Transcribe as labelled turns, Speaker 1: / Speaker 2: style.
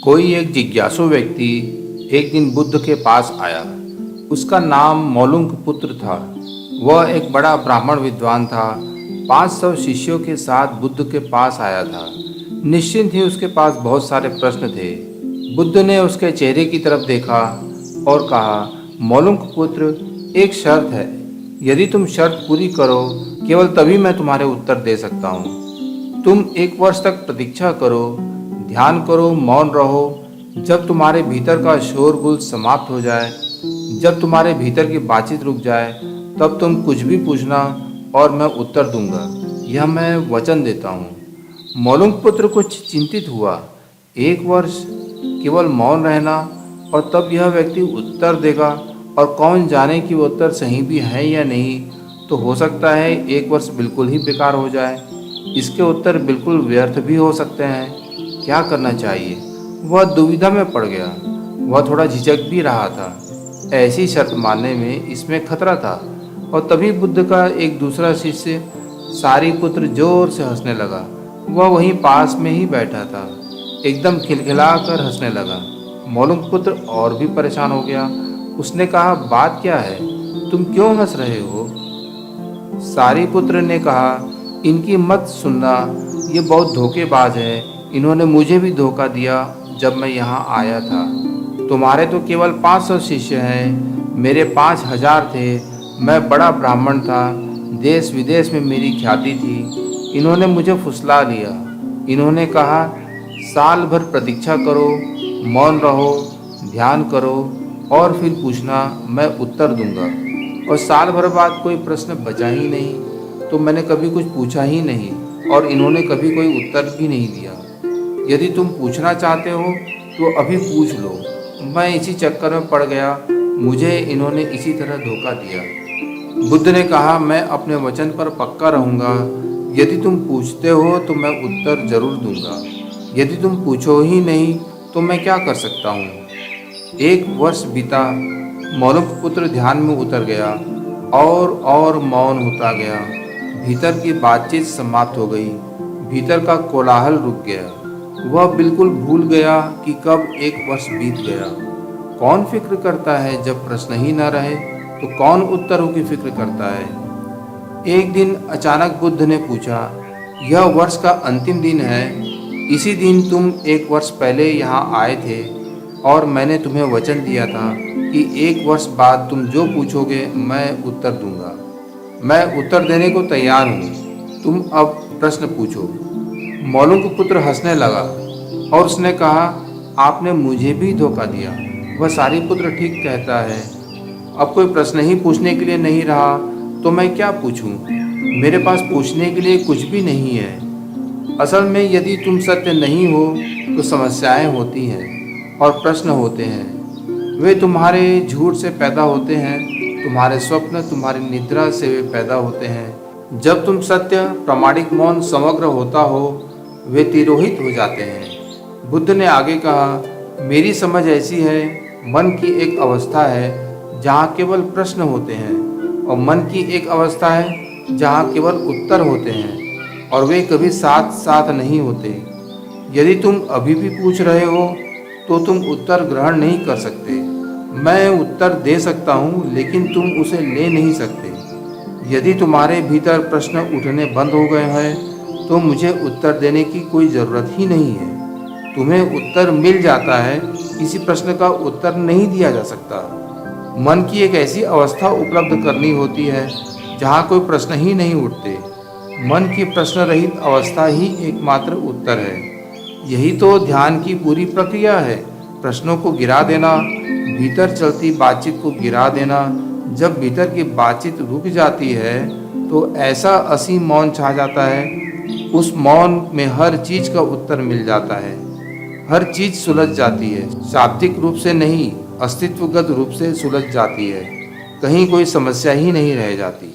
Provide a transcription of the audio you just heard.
Speaker 1: कोई एक जिज्ञासु व्यक्ति एक दिन बुद्ध के पास आया। उसका नाम मौलुंक पुत्र था। वह एक बड़ा ब्राह्मण विद्वान था। 500 शिष्यों के साथ बुद्ध के पास आया था। निश्चिंत ही उसके पास बहुत सारे प्रश्न थे। बुद्ध ने उसके चेहरे की तरफ देखा और कहा, मौलुंक पुत्र, एक शर्त है। यदि तुम शर्त पूरी करो, केवल तभी मैं तुम्हारे उत्तर दे सकता हूँ। तुम 1 वर्ष तक प्रतीक्षा करो, ध्यान करो, मौन रहो। जब तुम्हारे भीतर का शोरगुल समाप्त हो जाए, जब तुम्हारे भीतर की बातचीत रुक जाए, तब तुम कुछ भी पूछना और मैं उत्तर दूंगा। यह मैं वचन देता हूँ। मौलुंक पुत्र कुछ चिंतित हुआ। 1 वर्ष केवल मौन रहना, और तब यह व्यक्ति उत्तर देगा, और कौन जाने कि वो उत्तर सही भी है या नहीं। तो हो सकता है 1 वर्ष बिल्कुल ही बेकार हो जाए। इसके उत्तर बिल्कुल व्यर्थ भी हो सकते हैं। क्या करना चाहिए? वह दुविधा में पड़ गया। वह थोड़ा झिझक भी रहा था। ऐसी शर्त मानने में इसमें खतरा था। और तभी बुद्ध का एक दूसरा शिष्य सारीपुत्र जोर से हंसने लगा। वह वहीं पास में ही बैठा था। एकदम खिलखिलाकर हंसने लगा। मौलुंक पुत्र और भी परेशान हो गया। उसने कहा, बात क्या है? तुम क्यों हंस रहे हो? सारीपुत्र ने कहा, इनकी मत सुनना, ये बहुत धोखेबाज है। इन्होंने मुझे भी धोखा दिया जब मैं यहाँ आया था। तुम्हारे तो केवल 500 शिष्य हैं, मेरे 5000 थे। मैं बड़ा ब्राह्मण था, देश विदेश में मेरी ख्याति थी। इन्होंने मुझे फुसला लिया। इन्होंने कहा, साल भर प्रतीक्षा करो, मौन रहो, ध्यान करो और फिर पूछना, मैं उत्तर दूंगा। और साल भर बाद कोई प्रश्न बचा ही नहीं, तो मैंने कभी कुछ पूछा ही नहीं, और इन्होंने कभी कोई उत्तर भी नहीं दिया। यदि तुम पूछना चाहते हो तो अभी पूछ लो। मैं इसी चक्कर में पड़ गया, मुझे इन्होंने इसी तरह धोखा दिया। बुद्ध ने कहा, मैं अपने वचन पर पक्का रहूँगा। यदि तुम पूछते हो तो मैं उत्तर जरूर दूंगा। यदि तुम पूछो ही नहीं तो मैं क्या कर सकता हूँ? 1 वर्ष बीता। मौलुंक पुत्र ध्यान में उतर गया और मौन होता गया। भीतर की बातचीत समाप्त हो गई। भीतर का कोलाहल रुक गया। वह बिल्कुल भूल गया कि कब 1 वर्ष बीत गया। कौन फिक्र करता है जब प्रश्न ही न रहे? तो कौन उत्तरों की फिक्र करता है? एक दिन अचानक बुद्ध ने पूछा, यह वर्ष का अंतिम दिन है। इसी दिन तुम 1 वर्ष पहले यहाँ आए थे, और मैंने तुम्हें वचन दिया था कि 1 वर्ष बाद तुम जो पूछोगे मैं उत्तर दूंगा। मैं उत्तर देने को तैयार हूँ। तुम अब प्रश्न पूछो। मौलुंक पुत्र हंसने लगा और उसने कहा, आपने मुझे भी धोखा दिया। वह सारीपुत्र ठीक कहता है। अब कोई प्रश्न ही पूछने के लिए नहीं रहा तो मैं क्या पूछूं? मेरे पास पूछने के लिए कुछ भी नहीं है। असल में यदि तुम सत्य नहीं हो तो समस्याएं होती हैं और प्रश्न होते हैं। वे तुम्हारे झूठ से पैदा होते हैं। तुम्हारे स्वप्न, तुम्हारी निद्रा से वे पैदा होते हैं। जब तुम सत्य, प्रामाणिक, मौन, समग्र होता हो, वे तिरोहित हो जाते हैं। बुद्ध ने आगे कहा, मेरी समझ ऐसी है, मन की एक अवस्था है जहाँ केवल प्रश्न होते हैं, और मन की एक अवस्था है जहाँ केवल उत्तर होते हैं, और वे कभी साथ साथ नहीं होते। यदि तुम अभी भी पूछ रहे हो तो तुम उत्तर ग्रहण नहीं कर सकते। मैं उत्तर दे सकता हूँ, लेकिन तुम उसे ले नहीं सकते। यदि तुम्हारे भीतर प्रश्न उठने बंद हो गए हैं तो मुझे उत्तर देने की कोई ज़रूरत ही नहीं है। तुम्हें उत्तर मिल जाता है, किसी प्रश्न का उत्तर नहीं दिया जा सकता। मन की एक ऐसी अवस्था उपलब्ध करनी होती है जहाँ कोई प्रश्न ही नहीं उठते। मन की प्रश्न रहित अवस्था ही एकमात्र उत्तर है। यही तो ध्यान की पूरी प्रक्रिया है। प्रश्नों को गिरा देना, भीतर चलती बातचीत को गिरा देना। जब भीतर की बातचीत रुक जाती है तो ऐसा असीम मौन छा जाता है। उस मौन में हर चीज का उत्तर मिल जाता है। हर चीज सुलझ जाती है। शाब्दिक रूप से नहीं, अस्तित्वगत रूप से सुलझ जाती है। कहीं कोई समस्या ही नहीं रह जाती।